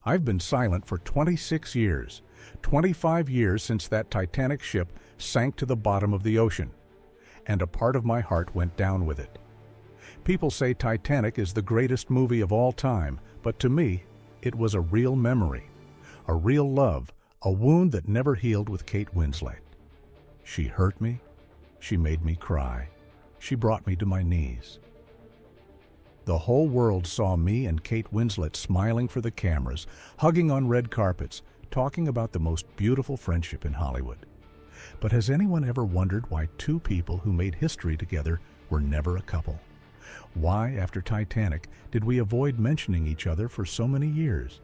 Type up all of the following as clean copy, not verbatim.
I've been silent for 26 years, 25 years since that Titanic ship sank to the bottom of the ocean, and a part of my heart went down with it. People say Titanic is the greatest movie of all time, but to me, it was a real memory, a real love, a wound that never healed with Kate Winslet. She hurt me, she made me cry, she brought me to my knees. The whole world saw me and Kate Winslet smiling for the cameras, hugging on red carpets, talking about the most beautiful friendship in Hollywood. But has anyone ever wondered why two people who made history together were never a couple? Why, after Titanic, did we avoid mentioning each other for so many years?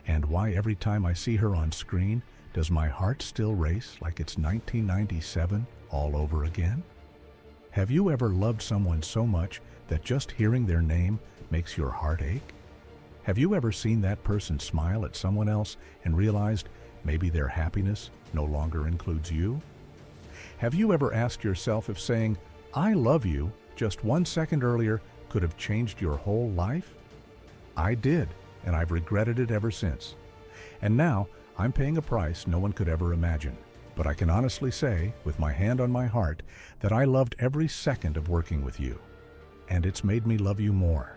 And why every time I see her on screen, does my heart still race like it's 1997 all over again? Have you ever loved someone so much that just hearing their name makes your heart ache? Have you ever seen that person smile at someone else and realized maybe their happiness no longer includes you? Have you ever asked yourself if saying, "I love you," just 1 second earlier could have changed your whole life? I did, and I've regretted it ever since. And now, I'm paying a price no one could ever imagine. But I can honestly say, with my hand on my heart, that I loved every second of working with you. And it's made me love you more.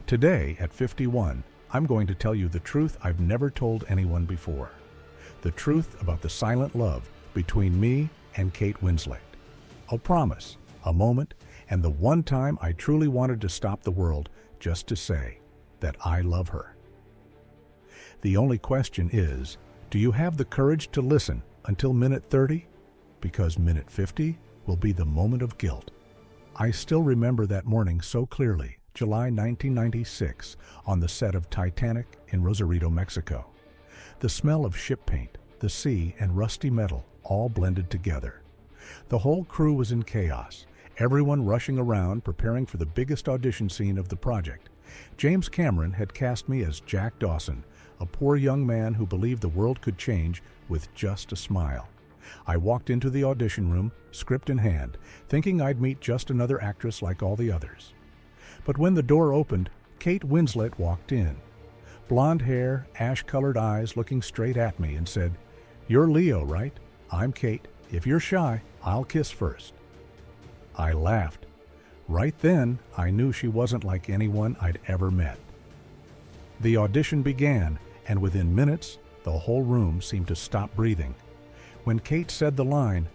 Today, at 51, I'm going to tell you the truth I've never told anyone before. The truth about the silent love between me and Kate Winslet. A promise, a moment, and the one time I truly wanted to stop the world just to say that I love her. The only question is, do you have the courage to listen until minute 30? Because minute 50 will be the moment of guilt. I still remember that morning so clearly, July 1996, on the set of Titanic in Rosarito, Mexico. The smell of ship paint, the sea, and rusty metal all blended together. The whole crew was in chaos, everyone rushing around preparing for the biggest audition scene of the project. James Cameron had cast me as Jack Dawson, a poor young man who believed the world could change with just a smile. I walked into the audition room, script in hand, thinking I'd meet just another actress like all the others. But when the door opened, Kate Winslet walked in. Blonde hair, ash-colored eyes looking straight at me and said, "You're Leo, right? I'm Kate. If you're shy, I'll kiss first." I laughed. Right then, I knew she wasn't like anyone I'd ever met. The audition began, and within minutes, the whole room seemed to stop breathing. When Kate said the line,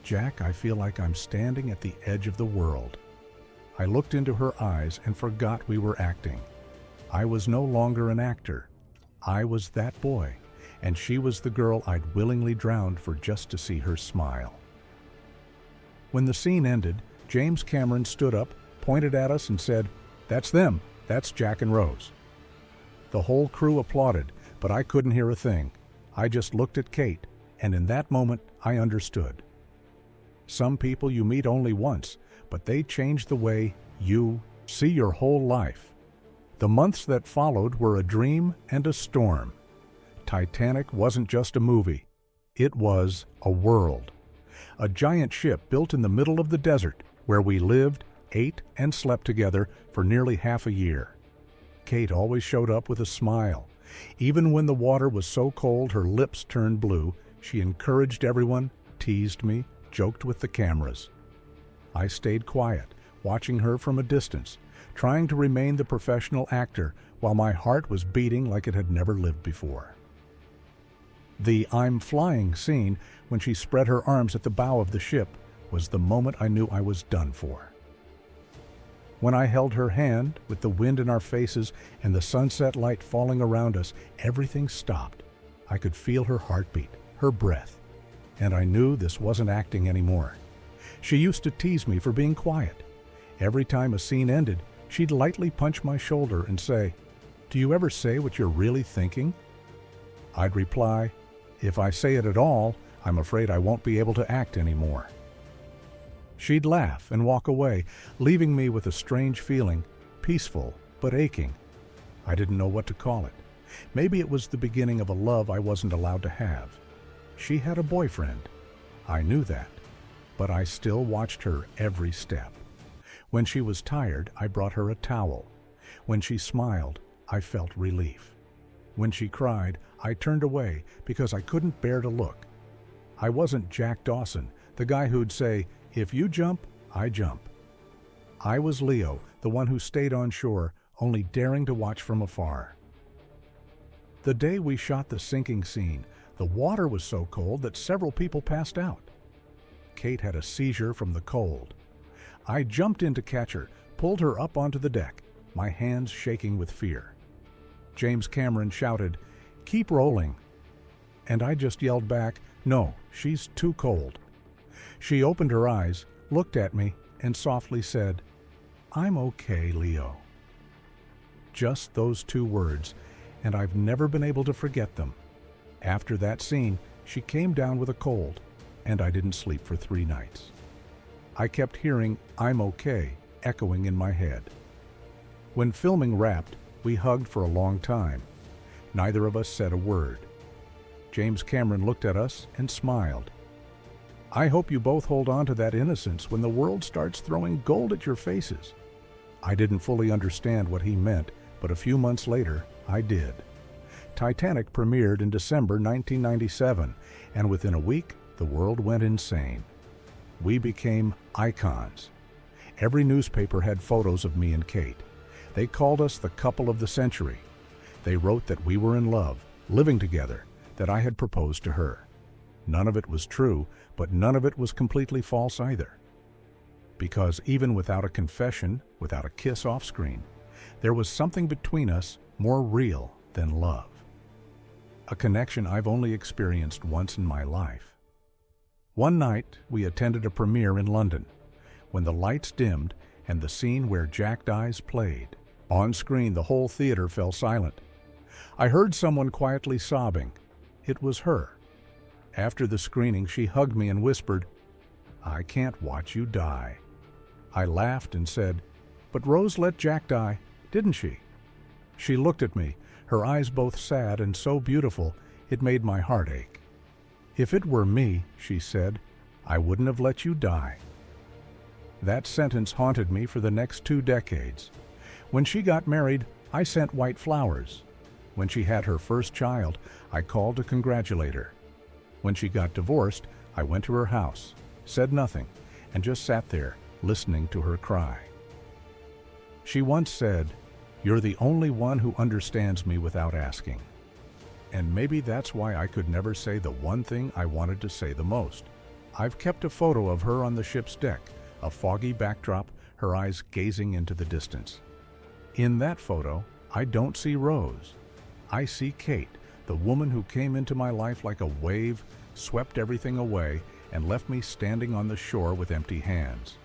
"Jack, I feel like I'm standing at the edge of the world," I looked into her eyes and forgot we were acting. I was no longer an actor. I was that boy, and she was the girl I'd willingly drowned for just to see her smile. When the scene ended, James Cameron stood up, pointed at us and said, "That's them. That's Jack and Rose." The whole crew applauded, but I couldn't hear a thing. I just looked at Kate, and in that moment, I understood. Some people you meet only once, but they change the way you see your whole life. The months that followed were a dream and a storm. Titanic wasn't just a movie. It was a world. A giant ship built in the middle of the desert, where we lived, ate, and slept together for nearly half a year. Kate always showed up with a smile. Even when the water was so cold her lips turned blue, she encouraged everyone, teased me, joked with the cameras. I stayed quiet, watching her from a distance, trying to remain the professional actor while my heart was beating like it had never lived before. The "I'm flying" scene, when she spread her arms at the bow of the ship, was the moment I knew I was done for. When I held her hand, with the wind in our faces and the sunset light falling around us, everything stopped. I could feel her heartbeat, her breath, and I knew this wasn't acting anymore. She used to tease me for being quiet. Every time a scene ended, she'd lightly punch my shoulder and say, "Do you ever say what you're really thinking?" I'd reply, "If I say it at all, I'm afraid I won't be able to act anymore." She'd laugh and walk away, leaving me with a strange feeling, peaceful but aching. I didn't know what to call it. Maybe it was the beginning of a love I wasn't allowed to have. She had a boyfriend. I knew that, but I still watched her every step. When she was tired, I brought her a towel. When she smiled, I felt relief. When she cried, I turned away because I couldn't bear to look. I wasn't Jack Dawson, the guy who'd say, "If you jump, I jump." I was Leo, the one who stayed on shore, only daring to watch from afar. The day we shot the sinking scene, the water was so cold that several people passed out. Kate had a seizure from the cold. I jumped in to catch her, pulled her up onto the deck, my hands shaking with fear. James Cameron shouted, "Keep rolling." And I just yelled back, "No, she's too cold." She opened her eyes, looked at me, and softly said, "I'm okay, Leo." Just those 2 words, and I've never been able to forget them. After that scene, she came down with a cold, and I didn't sleep for 3 nights. I kept hearing "I'm okay" echoing in my head. When filming wrapped, we hugged for a long time. Neither of us said a word. James Cameron looked at us and smiled. "I hope you both hold on to that innocence when the world starts throwing gold at your faces." I didn't fully understand what he meant, but a few months later, I did. Titanic premiered in December 1997, and within a week, the world went insane. We became icons. Every newspaper had photos of me and Kate. They called us the couple of the century. They wrote that we were in love, living together, that I had proposed to her. None of it was true, but none of it was completely false either. Because even without a confession, without a kiss off screen, there was something between us more real than love. A connection I've only experienced once in my life. One night, we attended a premiere in London. When the lights dimmed and the scene where Jack dies played, on screen the whole theater fell silent. I heard someone quietly sobbing. It was her. After the screening, she hugged me and whispered, "I can't watch you die." I laughed and said, "But Rose let Jack die, didn't she?" She looked at me, her eyes both sad and so beautiful, it made my heart ache. "If it were me," she said, "I wouldn't have let you die." That sentence haunted me for the next 2 decades. When she got married, I sent white flowers. When she had her first child, I called to congratulate her. When she got divorced, I went to her house, said nothing, and just sat there, listening to her cry. She once said, "You're the only one who understands me without asking." And maybe that's why I could never say the one thing I wanted to say the most. I've kept a photo of her on the ship's deck, a foggy backdrop, her eyes gazing into the distance. In that photo, I don't see Rose. I see Kate, the woman who came into my life like a wave, swept everything away, and left me standing on the shore with empty hands.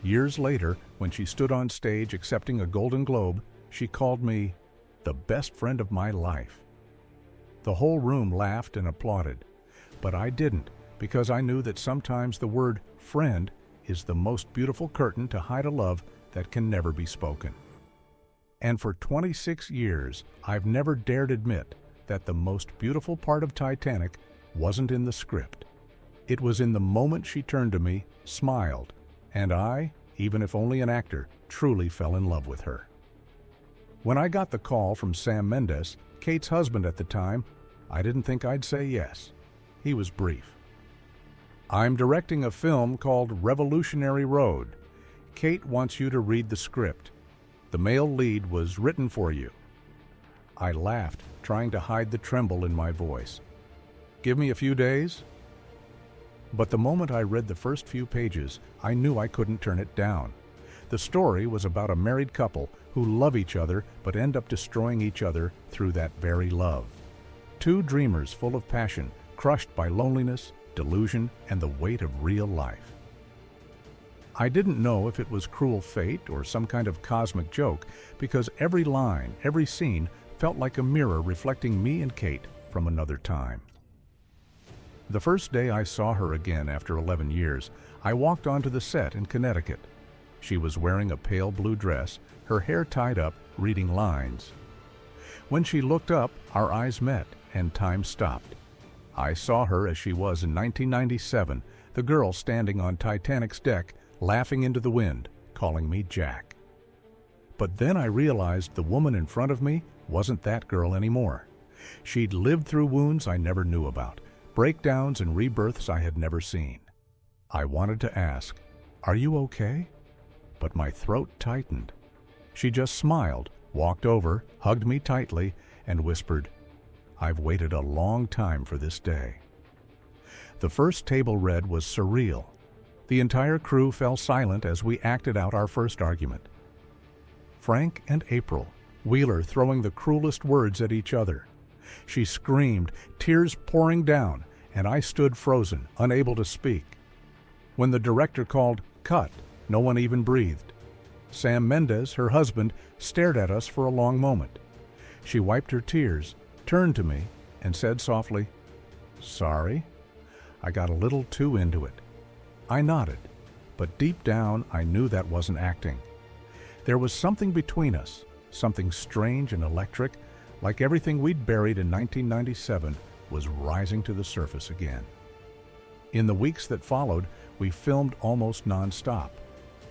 Years later, when she stood on stage accepting a Golden Globe, she called me the best friend of my life. The whole room laughed and applauded, but I didn't, because I knew that sometimes the word friend is the most beautiful curtain to hide a love that can never be spoken. And for 26 years, I've never dared admit that the most beautiful part of Titanic wasn't in the script. It was in the moment she turned to me, smiled, and I, even if only an actor, truly fell in love with her. When I got the call from Sam Mendes, Kate's husband at the time, I didn't think I'd say yes. He was brief. "I'm directing a film called Revolutionary Road. Kate wants you to read the script. The male lead was written for you." I laughed, trying to hide the tremble in my voice. "Give me a few days?" But the moment I read the first few pages, I knew I couldn't turn it down. The story was about a married couple who love each other but end up destroying each other through that very love. 2 dreamers full of passion, crushed by loneliness, delusion, and the weight of real life. I didn't know if it was cruel fate or some kind of cosmic joke, because every line, every scene felt like a mirror reflecting me and Kate from another time. The first day I saw her again after 11 years, I walked onto the set in Connecticut. She was wearing a pale blue dress, her hair tied up, reading lines. When she looked up, our eyes met, and time stopped. I saw her as she was in 1997, the girl standing on Titanic's deck, laughing into the wind, calling me Jack. But then I realized the woman in front of me wasn't that girl anymore. She'd lived through wounds I never knew about, breakdowns and rebirths I had never seen. I wanted to ask, "Are you okay?" But my throat tightened. She just smiled, walked over, hugged me tightly, and whispered, "I've waited a long time for this day." The first table read was surreal. The entire crew fell silent as we acted out our first argument. Frank and April, Wheeler throwing the cruelest words at each other. She screamed, tears pouring down, and I stood frozen, unable to speak. When the director called, "Cut," no one even breathed. Sam Mendes, her husband, stared at us for a long moment. She wiped her tears, turned to me, and said softly, "Sorry, I got a little too into it." I nodded, but deep down I knew that wasn't acting. There was something between us, something strange and electric, like everything we'd buried in 1997 was rising to the surface again. In the weeks that followed, we filmed almost non-stop.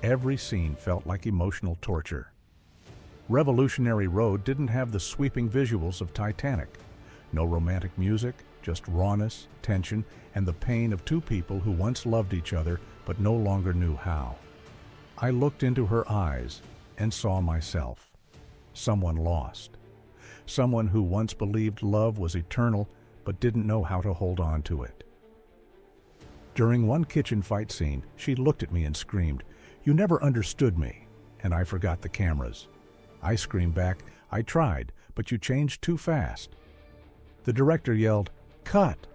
Every scene felt like emotional torture. Revolutionary Road didn't have the sweeping visuals of Titanic. No romantic music, just rawness, tension, and the pain of two people who once loved each other but no longer knew how. I looked into her eyes and saw myself. Someone lost. Someone who once believed love was eternal but didn't know how to hold on to it. During one kitchen fight scene, she looked at me and screamed, "You never understood me," and I forgot the cameras. I screamed back, "I tried, but you changed too fast." The director yelled, "Cut!"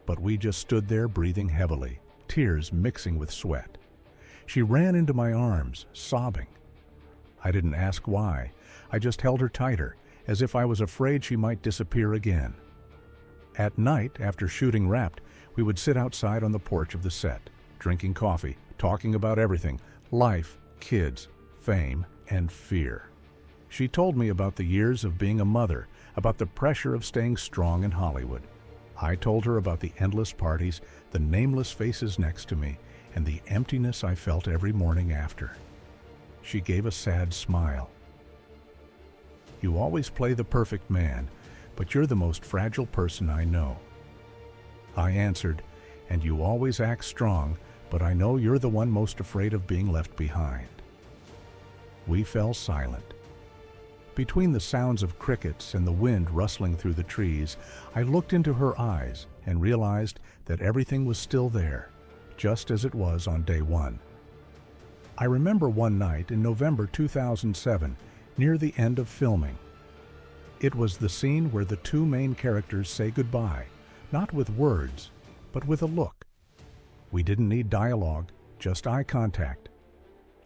But we just stood there breathing heavily, tears mixing with sweat. She ran into my arms, sobbing. I didn't ask why. I just held her tighter, as if I was afraid she might disappear again. At night, after shooting wrapped, we would sit outside on the porch of the set, drinking coffee, talking about everything, life, kids, fame, and fear. She told me about the years of being a mother, about the pressure of staying strong in Hollywood. I told her about the endless parties, the nameless faces next to me, and the emptiness I felt every morning after. She gave a sad smile. "You always play the perfect man, but you're the most fragile person I know." I answered, "And you always act strong, but I know you're the one most afraid of being left behind." We fell silent. Between the sounds of crickets and the wind rustling through the trees, I looked into her eyes and realized that everything was still there, just as it was on day one. I remember one night in November 2007, near the end of filming. It was the scene where the two main characters say goodbye, not with words, but with a look. We didn't need dialogue, just eye contact.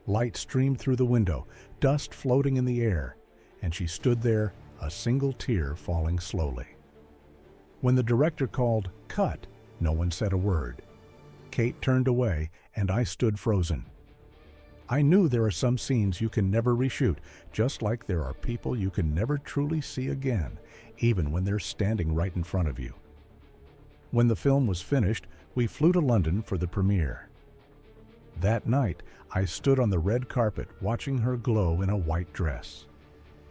Light streamed through the window, dust floating in the air, and she stood there, a single tear falling slowly. When the director called, "Cut," no one said a word. Kate turned away, and I stood frozen. I knew there are some scenes you can never reshoot, just like there are people you can never truly see again, even when they're standing right in front of you. When the film was finished, we flew to London for the premiere. That night, I stood on the red carpet watching her glow in a white dress.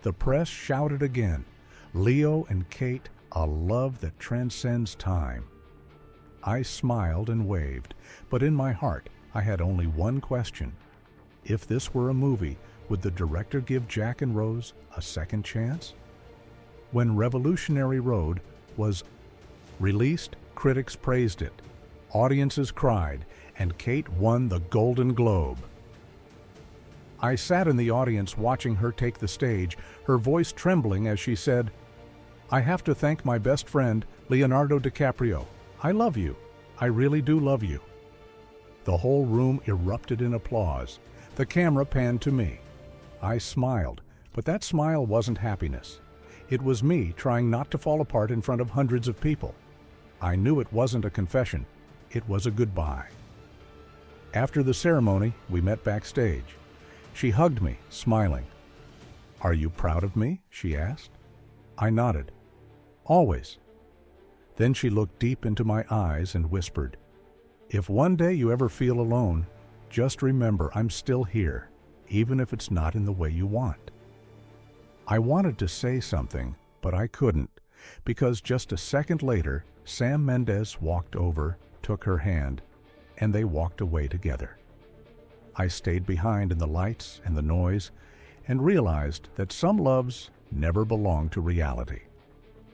The press shouted again, "Leo and Kate, a love that transcends time." I smiled and waved, but in my heart, I had only one question. If this were a movie, would the director give Jack and Rose a second chance? When Revolutionary Road was released, critics praised it, audiences cried, and Kate won the Golden Globe. I sat in the audience watching her take the stage, her voice trembling as she said, "I have to thank my best friend, Leonardo DiCaprio. I love you. I really do love you." The whole room erupted in applause. The camera panned to me. I smiled, but that smile wasn't happiness. It was me trying not to fall apart in front of hundreds of people. I knew it wasn't a confession. It was a goodbye. After the ceremony, we met backstage. She hugged me, smiling. "Are you proud of me?" she asked. I nodded. "Always." Then she looked deep into my eyes and whispered, "If one day you ever feel alone, just remember I'm still here, even if it's not in the way you want." I wanted to say something, but I couldn't, because just a second later, Sam Mendes walked over, took her hand, and they walked away together. I stayed behind in the lights and the noise and realized that some loves never belong to reality.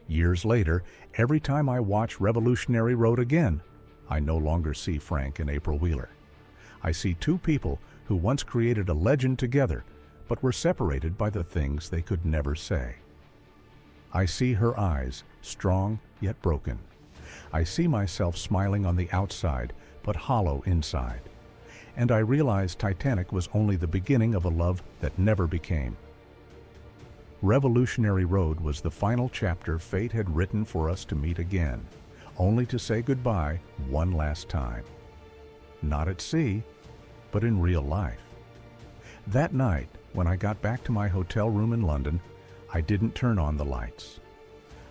Years later, every time I watch Revolutionary Road again, I no longer see Frank and April Wheeler. I see two people who once created a legend together, but were separated by the things they could never say. I see her eyes, strong yet broken. I see myself smiling on the outside, but hollow inside. And I realize Titanic was only the beginning of a love that never became. Revolutionary Road was the final chapter fate had written for us to meet again, only to say goodbye one last time. Not at sea, but in real life. That night, when I got back to my hotel room in London, I didn't turn on the lights.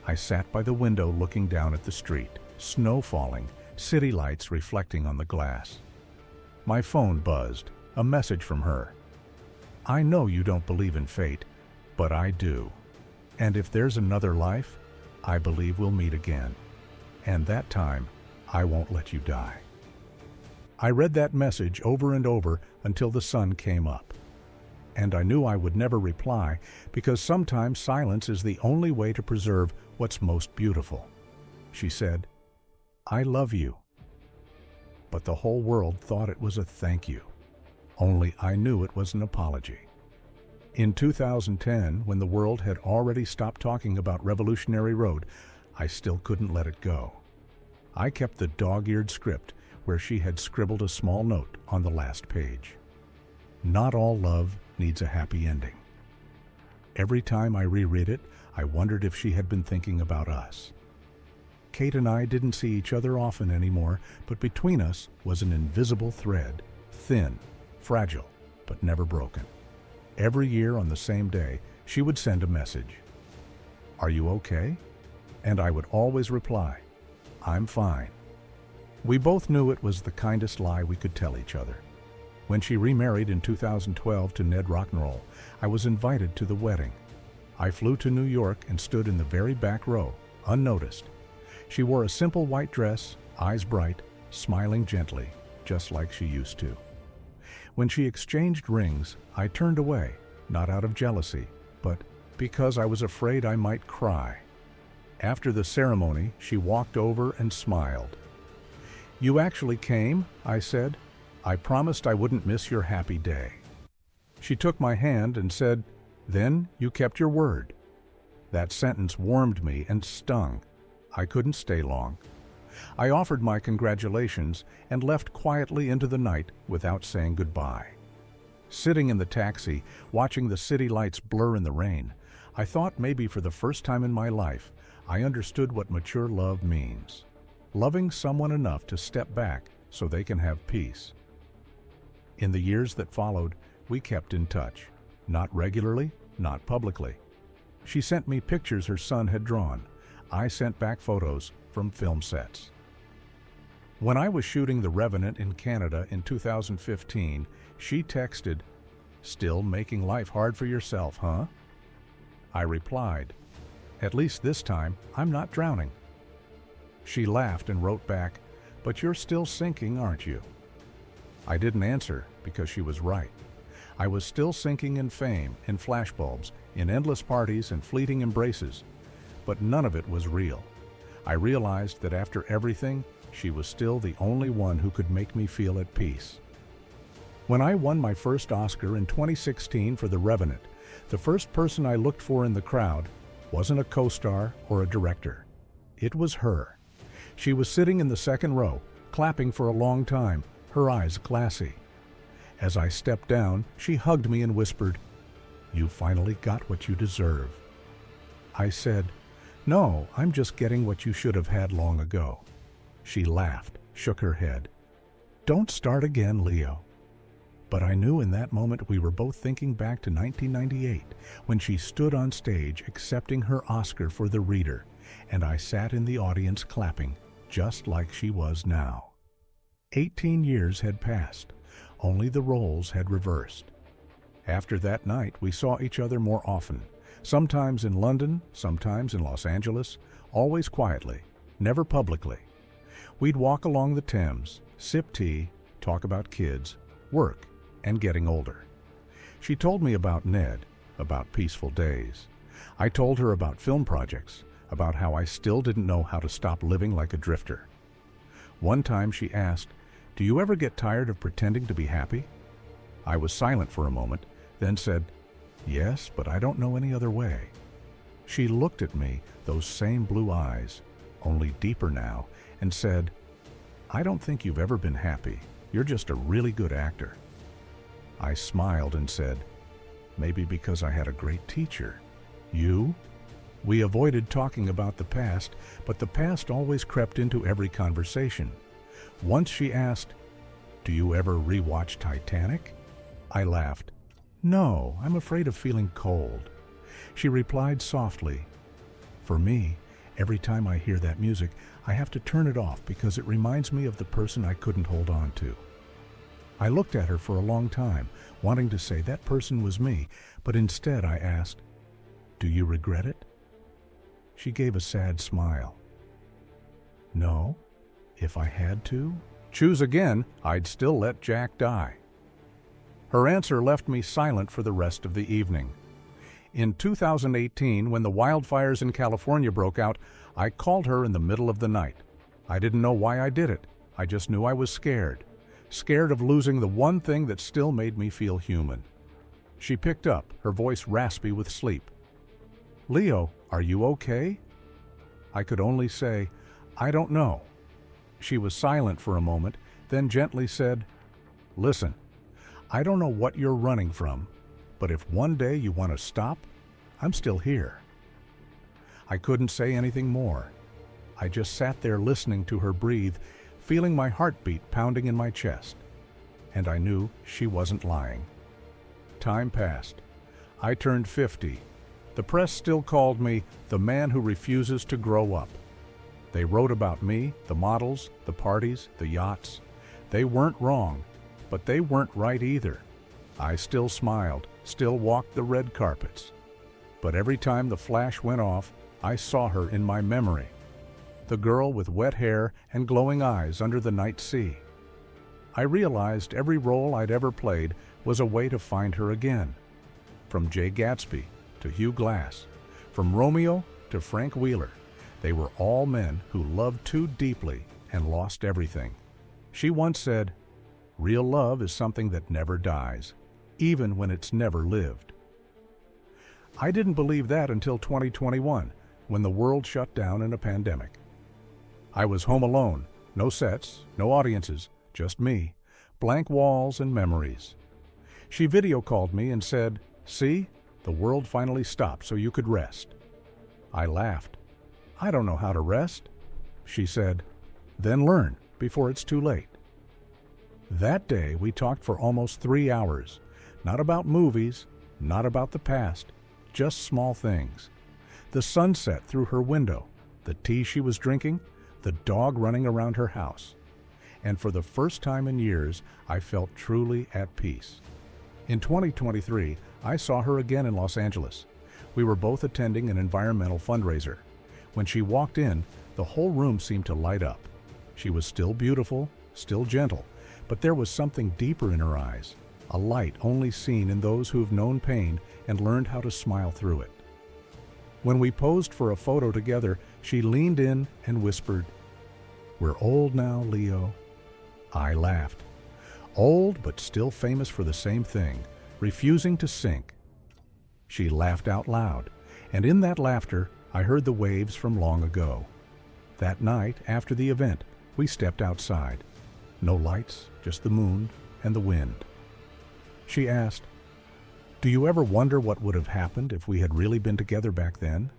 I sat by the window looking down at the street, snow falling, city lights reflecting on the glass. My phone buzzed, a message from her. I know you don't believe in fate, but I do. And if there's another life, I believe we'll meet again. And that time, I won't let you die. I read that message over and over until the sun came up. And I knew I would never reply because sometimes silence is the only way to preserve what's most beautiful. She said, "I love you." But the whole world thought it was a thank you. Only I knew it was an apology. In 2010, when the world had already stopped talking about Revolutionary Road, I still couldn't let it go. I kept the dog-eared script where she had scribbled a small note on the last page. Not all love needs a happy ending. Every time I reread it, I wondered if she had been thinking about us. Kate and I didn't see each other often anymore, but between us was an invisible thread, thin, fragile, but never broken. Every year on the same day, she would send a message. "Are you okay?" And I would always reply, "I'm fine." We both knew it was the kindest lie we could tell each other. When she remarried in 2012 to Ned Rock'n'Roll, I was invited to the wedding. I flew to New York and stood in the very back row, unnoticed. She wore a simple white dress, eyes bright, smiling gently, just like she used to. When she exchanged rings, I turned away, not out of jealousy, but because I was afraid I might cry. After the ceremony, she walked over and smiled. "You actually came?" I said. "I promised I wouldn't miss your happy day." She took my hand and said, "Then you kept your word." That sentence warmed me and stung. I couldn't stay long. I offered my congratulations and left quietly into the night without saying goodbye. Sitting in the taxi, watching the city lights blur in the rain, I thought maybe for the first time in my life, I understood what mature love means. Loving someone enough to step back so they can have peace. In the years that followed, we kept in touch. Not regularly, not publicly. She sent me pictures her son had drawn. I sent back photos from film sets. When I was shooting The Revenant in Canada in 2015, she texted, "Still making life hard for yourself, huh?" I replied, "At least this time, I'm not drowning." She laughed and wrote back, "But you're still sinking, aren't you?" I didn't answer because she was right. I was still sinking in fame, in flashbulbs, in endless parties and fleeting embraces. But none of it was real. I realized that after everything, she was still the only one who could make me feel at peace. When I won my first Oscar in 2016 for The Revenant, the first person I looked for in the crowd wasn't a co-star or a director. It was her. She was sitting in the second row, clapping for a long time, her eyes glassy. As I stepped down, she hugged me and whispered, "You finally got what you deserve." I said, "No, I'm just getting what you should have had long ago." She laughed, shook her head. "Don't start again, Leo." But I knew in that moment we were both thinking back to 1998, when she stood on stage accepting her Oscar for The Reader, and I sat in the audience clapping, just like she was now. 18 years had passed, only the roles had reversed. After that night, we saw each other more often, Sometimes in London, sometimes in Los Angeles, always quietly, never publicly. We'd walk along the Thames, sip tea, talk about kids, work, and getting older. She told me about Ned, about peaceful days. I told her about film projects, about how I still didn't know how to stop living like a drifter. One time she asked, "Do you ever get tired of pretending to be happy?" I was silent for a moment, then said, "Yes, but I don't know any other way." She looked at me, those same blue eyes, only deeper now, and said, "I don't think you've ever been happy. You're just a really good actor." I smiled and said, "Maybe because I had a great teacher. You?" We avoided talking about the past, but the past always crept into every conversation. Once she asked, "Do you ever rewatch Titanic?" I laughed. "No, I'm afraid of feeling cold." She replied softly, "For me, every time I hear that music, I have to turn it off because it reminds me of the person I couldn't hold on to." I looked at her for a long time, wanting to say that person was me, but instead I asked, "Do you regret it?" She gave a sad smile. "No, if I had to choose again, I'd still let Jack die." Her answer left me silent for the rest of the evening. In 2018, when the wildfires in California broke out, I called her in the middle of the night. I didn't know why I did it. I just knew I was scared. Scared of losing the one thing that still made me feel human. She picked up, her voice raspy with sleep. "Leo, are you okay?" I could only say, "I don't know." She was silent for a moment, then gently said, "Listen, I don't know what you're running from, but if one day you want to stop, I'm still here." I couldn't say anything more. I just sat there listening to her breathe, feeling my heartbeat pounding in my chest. And I knew she wasn't lying. Time passed. I turned 50. The press still called me the man who refuses to grow up. They wrote about me, the models, the parties, the yachts. They weren't wrong, but they weren't right either. I still smiled, still walked the red carpets. But every time the flash went off, I saw her in my memory. The girl with wet hair and glowing eyes under the night sea. I realized every role I'd ever played was a way to find her again. From Jay Gatsby to Hugh Glass, from Romeo to Frank Wheeler, they were all men who loved too deeply and lost everything. She once said, "Real love is something that never dies, even when it's never lived." I didn't believe that until 2021, when the world shut down in a pandemic. I was home alone, no sets, no audiences, just me, blank walls and memories. She video called me and said, "See, the world finally stopped so you could rest." I laughed. "I don't know how to rest." She said, "Then learn before it's too late." That day we talked for almost 3 hours, not about movies, not about the past, just small things. The sunset through her window, the tea she was drinking, the dog running around her house. And for the first time in years, I felt truly at peace. In 2023, I saw her again in Los Angeles. We were both attending an environmental fundraiser. When she walked in, the whole room seemed to light up. She was still beautiful, still gentle, but there was something deeper in her eyes, a light only seen in those who've known pain and learned how to smile through it. When we posed for a photo together, she leaned in and whispered, "We're old now, Leo." I laughed. Old, but still famous for the same thing, refusing to sink. She laughed out loud, and in that laughter, I heard the waves from long ago. That night, after the event, we stepped outside. No lights, just the moon and the wind. She asked, "Do you ever wonder what would have happened if we had really been together back then?"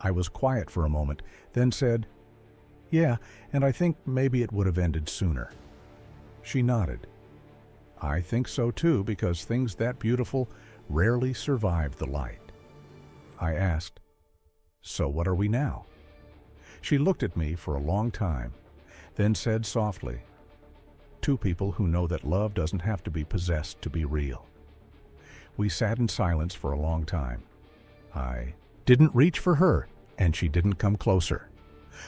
I was quiet for a moment, then said, "Yeah, and I think maybe it would have ended sooner." She nodded. "I think so too, because things that beautiful rarely survive the light." I asked, "So what are we now?" She looked at me for a long time, then said softly, "Two people who know that love doesn't have to be possessed to be real." We sat in silence for a long time. I didn't reach for her, and she didn't come closer.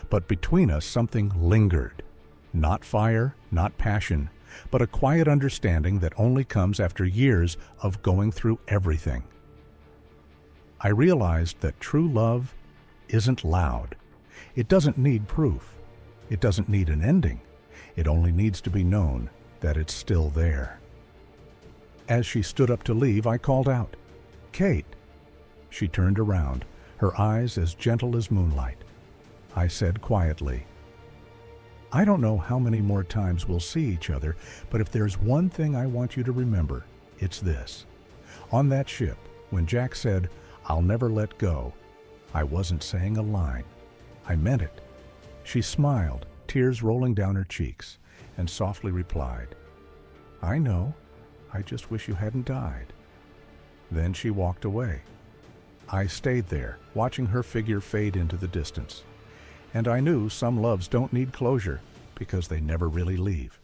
But between us something lingered. Not fire, not passion, but a quiet understanding that only comes after years of going through everything. I realized that true love isn't loud. It doesn't need proof. It doesn't need an ending. It only needs to be known that it's still there. As she stood up to leave, I called out, "Kate." She turned around, her eyes as gentle as moonlight. I said quietly, "I don't know how many more times we'll see each other, but if there's one thing I want you to remember, it's this. On that ship, when Jack said, 'I'll never let go,' I wasn't saying a line. I meant it." She smiled, tears rolling down her cheeks, and softly replied, "I know. I just wish you hadn't died." Then she walked away. I stayed there, watching her figure fade into the distance. And I knew some loves don't need closure because they never really leave.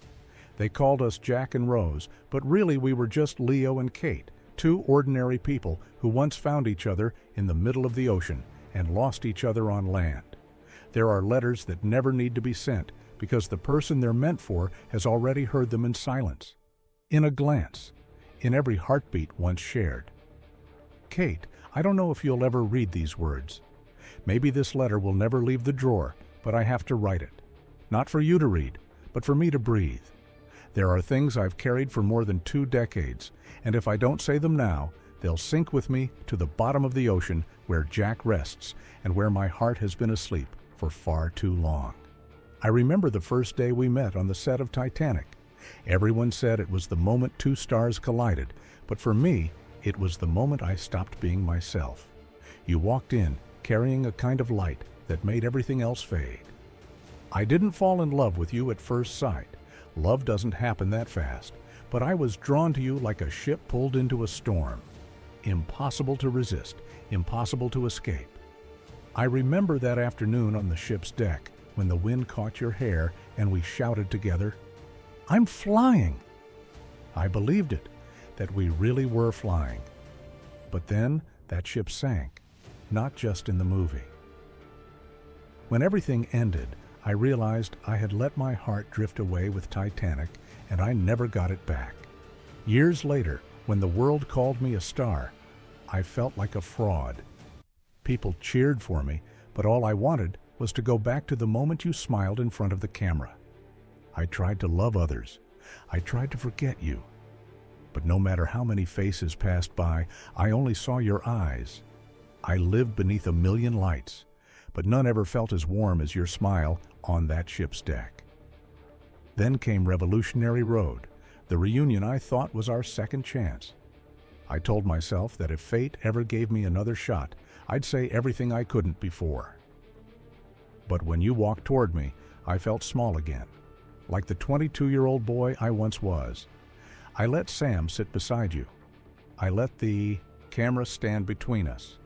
They called us Jack and Rose, but really we were just Leo and Kate, two ordinary people who once found each other in the middle of the ocean and lost each other on land. There are letters that never need to be sent because the person they're meant for has already heard them in silence, in a glance, in every heartbeat once shared. Kate, I don't know if you'll ever read these words. Maybe this letter will never leave the drawer, but I have to write it. Not for you to read, but for me to breathe. There are things I've carried for more than 2 decades, and if I don't say them now, they'll sink with me to the bottom of the ocean where Jack rests and where my heart has been asleep for far too long. I remember the first day we met on the set of Titanic. Everyone said it was the moment 2 stars collided, but for me, it was the moment I stopped being myself. You walked in, carrying a kind of light that made everything else fade. I didn't fall in love with you at first sight. Love doesn't happen that fast, but I was drawn to you like a ship pulled into a storm. Impossible to resist, impossible to escape. I remember that afternoon on the ship's deck when the wind caught your hair and we shouted together, "I'm flying!" I believed it, that we really were flying. But then that ship sank, not just in the movie. When everything ended, I realized I had let my heart drift away with Titanic, and I never got it back. Years later, when the world called me a star, I felt like a fraud. People cheered for me, but all I wanted was to go back to the moment you smiled in front of the camera. I tried to love others. I tried to forget you. But no matter how many faces passed by, I only saw your eyes. I lived beneath a million lights, but none ever felt as warm as your smile on that ship's deck. Then came Revolutionary Road, the reunion I thought was our second chance. I told myself that if fate ever gave me another shot, I'd say everything I couldn't before. But when you walked toward me, I felt small again, like the 22-year-old boy I once was. I let Sam sit beside you. I let the camera stand between us.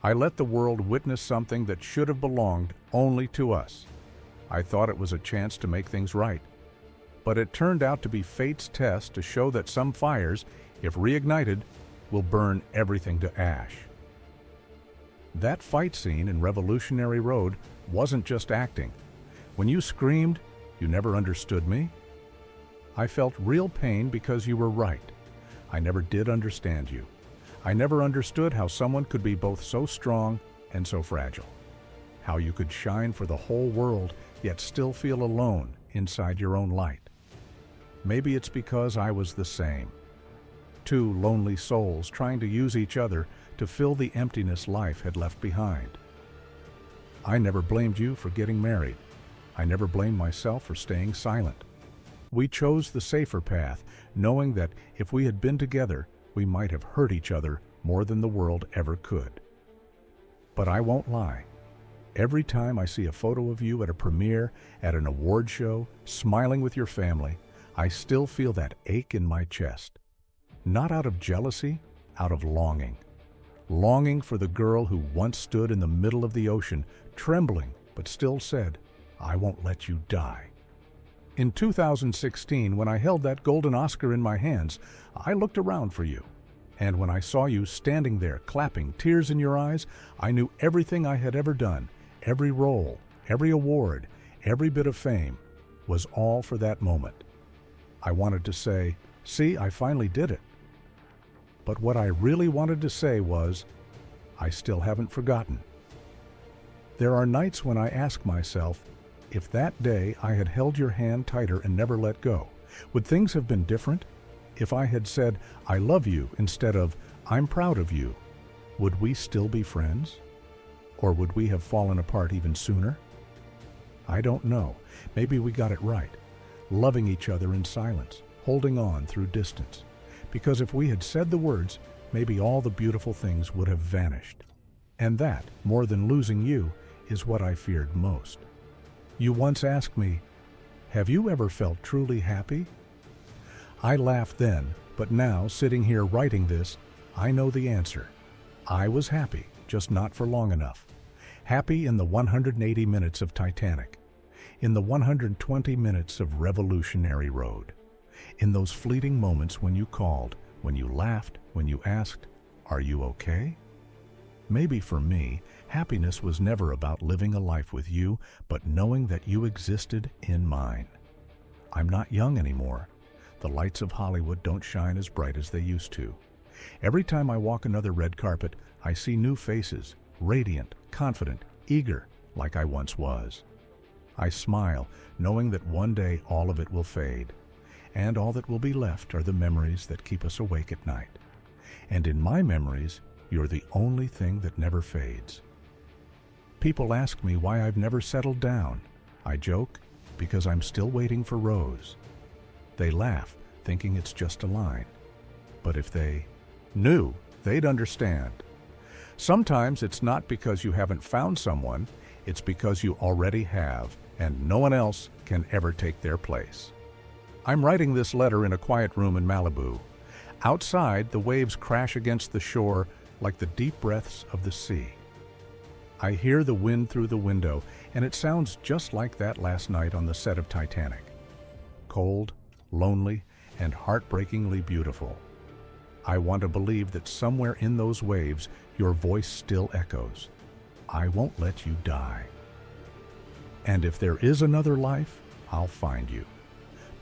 I let the world witness something that should have belonged only to us. I thought it was a chance to make things right. But it turned out to be fate's test to show that some fires, if reignited, will burn everything to ash. That fight scene in Revolutionary Road wasn't just acting. When you screamed, you never understood me. I felt real pain because you were right. I never did understand you. I never understood how someone could be both so strong and so fragile. How you could shine for the whole world, yet still feel alone inside your own light. Maybe it's because I was the same. 2 lonely souls trying to use each other to fill the emptiness life had left behind. I never blamed you for getting married. I never blamed myself for staying silent. We chose the safer path, knowing that if we had been together, we might have hurt each other more than the world ever could. But I won't lie. Every time I see a photo of you at a premiere, at an award show, smiling with your family, I still feel that ache in my chest. Not out of jealousy, out of longing. Longing for the girl who once stood in the middle of the ocean, trembling, but still said, "I won't let you die." In 2016, when I held that golden Oscar in my hands, I looked around for you, And when I saw you standing there, clapping, tears in your eyes, I knew everything I had ever done, every role, every award, every bit of fame, was all for that moment. I wanted to say, "See, I finally did it." But what I really wanted to say was, I still haven't forgotten. There are nights when I ask myself, if that day I had held your hand tighter and never let go, would things have been different? If I had said, "I love you," instead of, "I'm proud of you," would we still be friends? Or would we have fallen apart even sooner? I don't know. Maybe we got it right, loving each other in silence, holding on through distance. Because if we had said the words, maybe all the beautiful things would have vanished. And that, more than losing you, is what I feared most. You once asked me, "Have you ever felt truly happy?" I laughed then, but now, sitting here writing this, I know the answer. I was happy, just not for long enough. Happy in the 180 minutes of Titanic, in the 120 minutes of Revolutionary Road, in those fleeting moments when you called, when you laughed, when you asked, "Are you okay?" Maybe for me, happiness was never about living a life with you, but knowing that you existed in mine. I'm not young anymore. The lights of Hollywood don't shine as bright as they used to. Every time I walk another red carpet, I see new faces, radiant, confident, eager, like I once was. I smile, knowing that one day all of it will fade, and all that will be left are the memories that keep us awake at night. And in my memories, you're the only thing that never fades. People ask me why I've never settled down. I joke, because I'm still waiting for Rose. They laugh, thinking it's just a line. But if they knew, they'd understand. Sometimes it's not because you haven't found someone, it's because you already have, and no one else can ever take their place. I'm writing this letter in a quiet room in Malibu. Outside, the waves crash against the shore like the deep breaths of the sea. I hear the wind through the window, and it sounds just like that last night on the set of Titanic. Cold, lonely, and heartbreakingly beautiful. I want to believe that somewhere in those waves, your voice still echoes. I won't let you die. And if there is another life, I'll find you.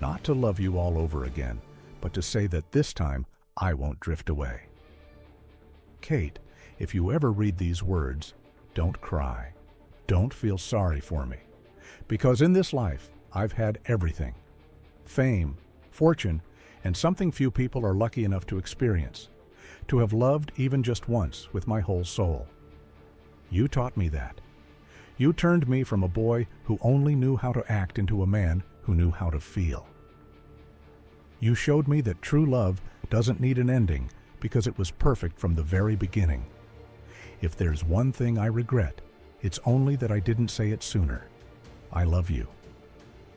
Not to love you all over again, but to say that this time I won't drift away. Kate, if you ever read these words, don't cry. Don't feel sorry for me. Because in this life, I've had everything. Fame, fortune, and something few people are lucky enough to experience. To have loved even just once with my whole soul. You taught me that. You turned me from a boy who only knew how to act into a man who knew how to feel. You showed me that true love doesn't need an ending because it was perfect from the very beginning. If there's one thing I regret, it's only that I didn't say it sooner. I love you.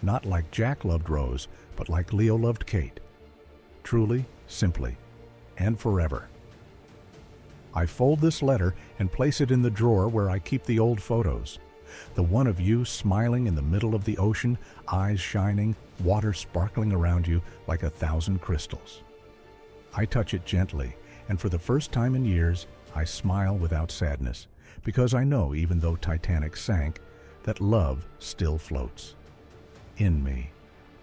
Not like Jack loved Rose, but like Leo loved Kate. Truly, simply, and forever. I fold this letter and place it in the drawer where I keep the old photos. The one of you smiling in the middle of the ocean, eyes shining, water sparkling around you like 1,000 crystals. I touch it gently, and for the first time in years, I smile without sadness, because I know even though Titanic sank, that love still floats. In me,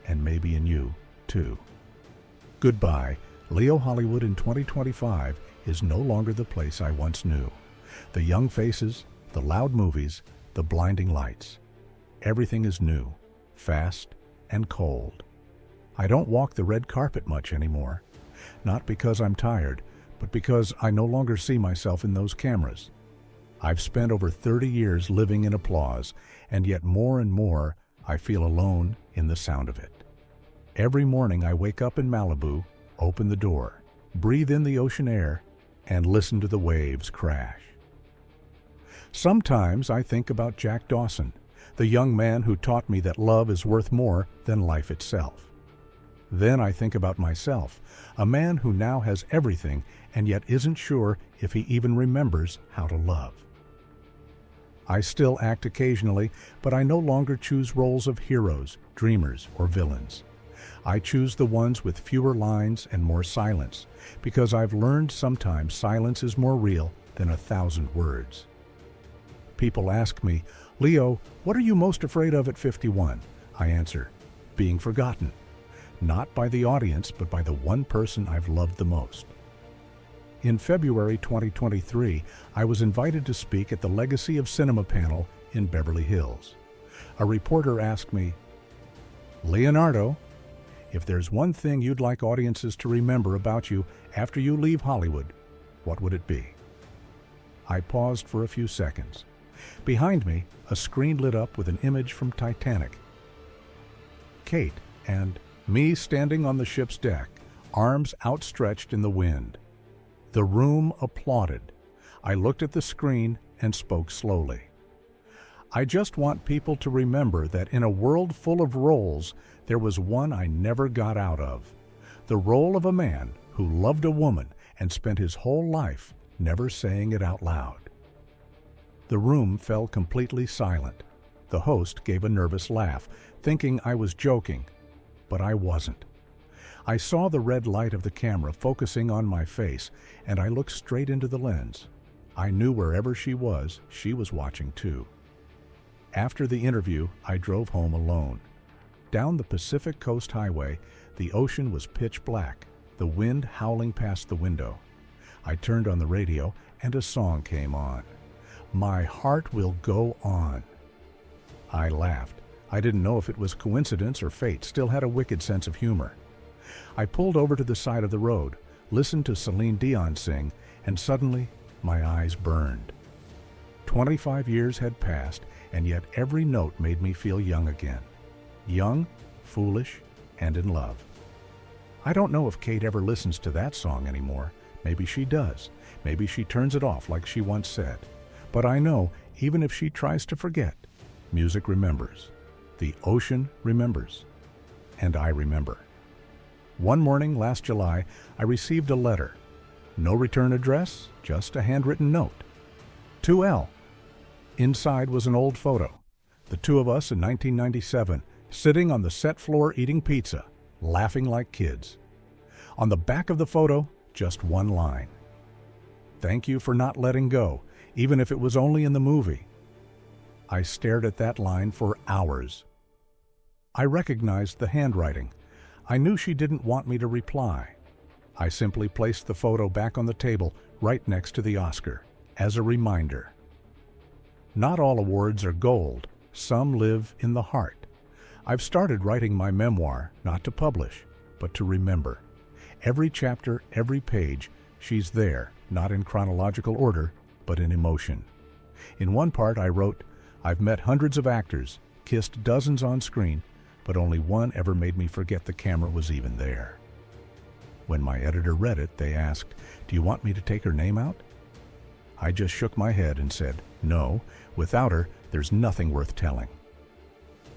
and maybe in you, too. Goodbye. Leo Hollywood in 2025 is no longer the place I once knew. The young faces, the loud movies, the blinding lights. Everything is new, fast, and cold. I don't walk the red carpet much anymore. Not because I'm tired, but because I no longer see myself in those cameras. I've spent over 30 years living in applause, and yet more and more I feel alone in the sound of it. Every morning I wake up in Malibu, open the door, breathe in the ocean air, and listen to the waves crash. Sometimes I think about Jack Dawson, the young man who taught me that love is worth more than life itself. Then I think about myself, a man who now has everything and yet isn't sure if he even remembers how to love. I still act occasionally, but I no longer choose roles of heroes, dreamers, or villains. I choose the ones with fewer lines and more silence, because I've learned sometimes silence is more real than 1,000 words. People ask me, "Leo, what are you most afraid of at 51? I answer, being forgotten. Not by the audience, but by the one person I've loved the most. In February 2023, I was invited to speak at the Legacy of Cinema panel in Beverly Hills. A reporter asked me, "Leonardo, if there's one thing you'd like audiences to remember about you after you leave Hollywood, what would it be?" I paused for a few seconds. Behind me, a screen lit up with an image from Titanic. Kate and me standing on the ship's deck, arms outstretched in the wind. The room applauded. I looked at the screen and spoke slowly. I just want people to remember that in a world full of roles, there was one I never got out of. The role of a man who loved a woman and spent his whole life never saying it out loud. The room fell completely silent. The host gave a nervous laugh, thinking I was joking, but I wasn't. I saw the red light of the camera focusing on my face, and I looked straight into the lens. I knew wherever she was watching too. After the interview, I drove home alone. Down the Pacific Coast Highway, the ocean was pitch black, the wind howling past the window. I turned on the radio, and a song came on. "My Heart Will Go On." I laughed. I didn't know if it was coincidence or fate, still had a wicked sense of humor. I pulled over to the side of the road, listened to Celine Dion sing, and suddenly my eyes burned. 25 years had passed, and yet every note made me feel young again. Young, foolish, and in love. I don't know if Kate ever listens to that song anymore. Maybe she does. Maybe she turns it off like she once said. But I know, even if she tries to forget, music remembers. The ocean remembers. And I remember. One morning last July, I received a letter. No return address, just a handwritten note. To L. Inside was an old photo. The two of us in 1997, sitting on the set floor eating pizza, laughing like kids. On the back of the photo, just one line. "Thank you for not letting go, even if it was only in the movie." I stared at that line for hours. I recognized the handwriting. I knew she didn't want me to reply. I simply placed the photo back on the table right next to the Oscar, as a reminder. Not all awards are gold. Some live in the heart. I've started writing my memoir, not to publish, but to remember. Every chapter, every page, she's there, not in chronological order, but in emotion. In one part I wrote, "I've met hundreds of actors, kissed dozens on screen, but only one ever made me forget the camera was even there." When my editor read it, they asked, "Do you want me to take her name out?" I just shook my head and said, "No, without her, there's nothing worth telling."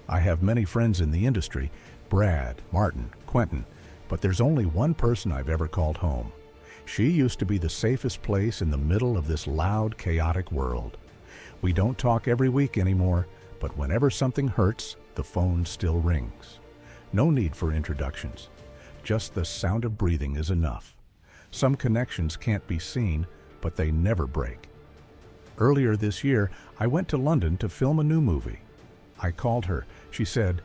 I have many friends in the industry, Brad, Martin, Quentin, but there's only one person I've ever called home. She used to be the safest place in the middle of this loud, chaotic world. We don't talk every week anymore, but whenever something hurts, the phone still rings. No need for introductions. Just the sound of breathing is enough. Some connections can't be seen, but they never break. Earlier this year, I went to London to film a new movie. I called her. She said,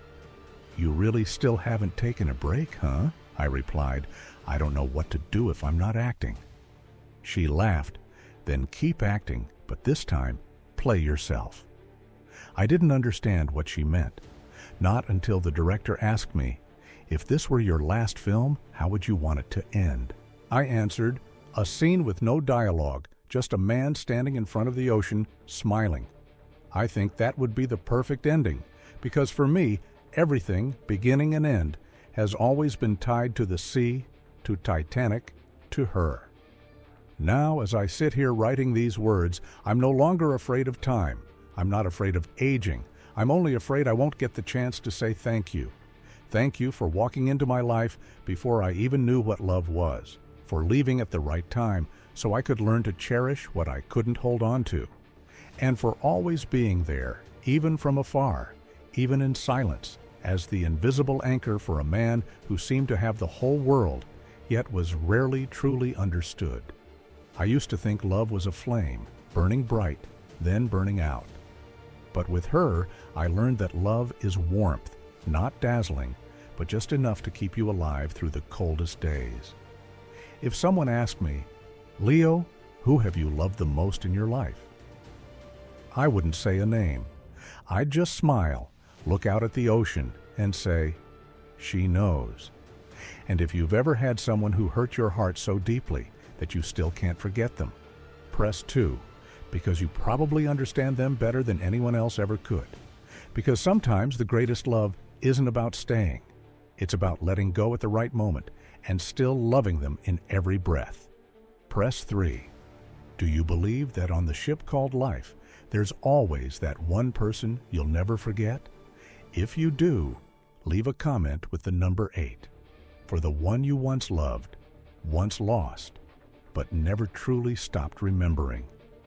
"You really still haven't taken a break, huh?" I replied, "I don't know what to do if I'm not acting." She laughed. "Then keep acting, but this time, play yourself." I didn't understand what she meant. Not until the director asked me, "If this were your last film, how would you want it to end?" I answered, "A scene with no dialogue, just a man standing in front of the ocean, smiling." I think that would be the perfect ending, because for me, everything, beginning and end, has always been tied to the sea, to Titanic, to her. Now, as I sit here writing these words, I'm no longer afraid of time. I'm not afraid of aging. I'm only afraid I won't get the chance to say thank you. Thank you for walking into my life before I even knew what love was, for leaving at the right time so I could learn to cherish what I couldn't hold on to, and for always being there, even from afar, even in silence, as the invisible anchor for a man who seemed to have the whole world, yet was rarely truly understood. I used to think love was a flame, burning bright, then burning out. But with her, I learned that love is warmth, not dazzling, but just enough to keep you alive through the coldest days. If someone asked me, "Leo, who have you loved the most in your life?" I wouldn't say a name. I'd just smile, look out at the ocean, and say, "She knows." And if you've ever had someone who hurt your heart so deeply that you still can't forget them, press 2, because you probably understand them better than anyone else ever could. Because sometimes the greatest love isn't about staying. It's about letting go at the right moment and still loving them in every breath. Press 3. Do you believe that on the ship called life, there's always that one person you'll never forget? If you do, leave a comment with the number 8 for the one you once loved, once lost, but never truly stopped remembering.